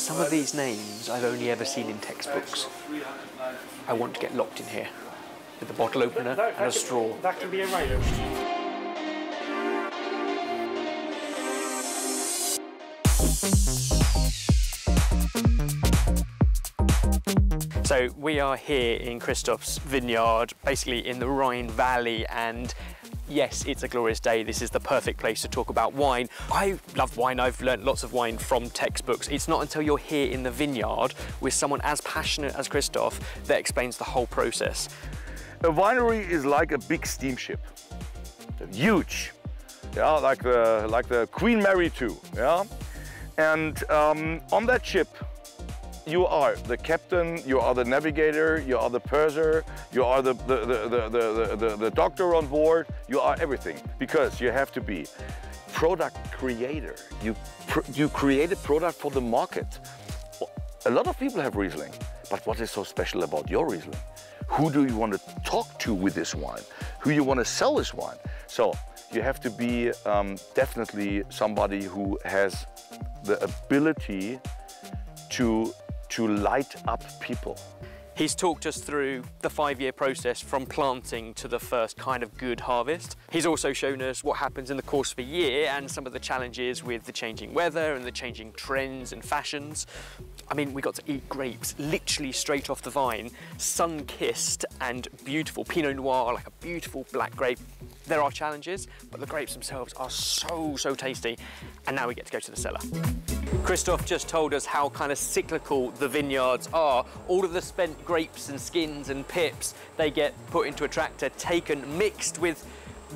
Some of these names I've only ever seen in textbooks. I want to get locked in here with a bottle opener and a straw. That can be arranged. So we are here in Christoph's vineyard, basically in the Rhine Valley, and yes, it's a glorious day. This is the perfect place to talk about wine. I love wine. I've learnt lots of wine from textbooks. It's not until you're here in the vineyard with someone as passionate as Christoph that explains the whole process. A winery is like a big steamship, huge, yeah, like the Queen Mary II, yeah. And on that ship, you are the captain, you are the navigator, you are the purser, you are the doctor on board, you are everything. Because you have to be product creator. You create a product for the market. A lot of people have Riesling, but what is so special about your Riesling? Who do you want to talk to with this wine? Who you want to sell this wine? So you have to be definitely somebody who has the ability to light up people. He's talked us through the 5-year process from planting to the first kind of good harvest. He's also shown us what happens in the course of a year and some of the challenges with the changing weather and the changing trends and fashions. I mean, we got to eat grapes literally straight off the vine, sun-kissed and beautiful. Pinot Noir, like a beautiful black grape. There are challenges, but the grapes themselves are so tasty. And now we get to go to the cellar. Christoph just told us how kind of cyclical the vineyards are. All of the spent grapes and skins and pips, they get put into a tractor, taken, mixed with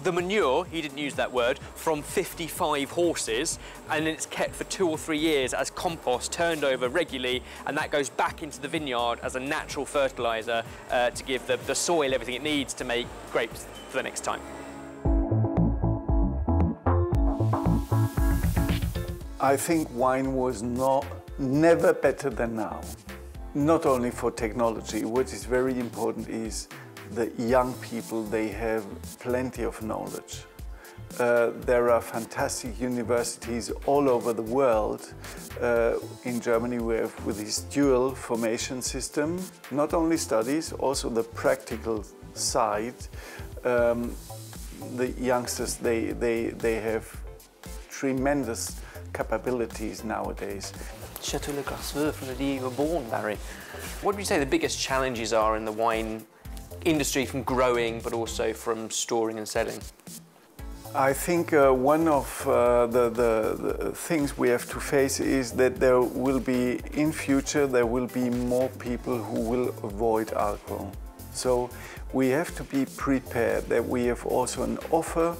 the manure, he didn't use that word, from 55 horses, and then it's kept for 2 or 3 years as compost, turned over regularly, and that goes back into the vineyard as a natural fertiliser to give the soil everything it needs to make grapes for the next time. I think wine was never better than now. Not only for technology, what is very important is the young people, they have plenty of knowledge. There are fantastic universities all over the world. In Germany we have with this dual formation system, not only studies, also the practical side. The youngsters, they have tremendous capabilities nowadays. Chateau Le Grasseux, from the year you were born, Barry. What would you say the biggest challenges are in the wine industry from growing, but also from storing and selling? I think one of the things we have to face is that there will be, in future, there will be more people who will avoid alcohol. So we have to be prepared that we have also an offer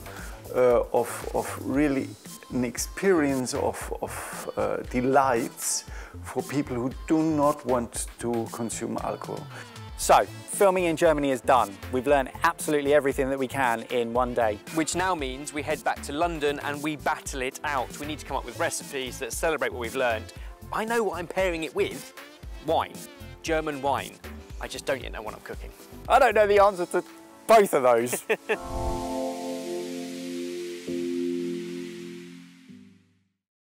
of really an experience of delights for people who do not want to consume alcohol. So, filming in Germany is done. We've learned absolutely everything that we can in one day. Which now means we head back to London and we battle it out. We need to come up with recipes that celebrate what we've learned. I know what I'm pairing it with. Wine. German wine. I just don't yet know what I'm cooking. I don't know the answer to both of those.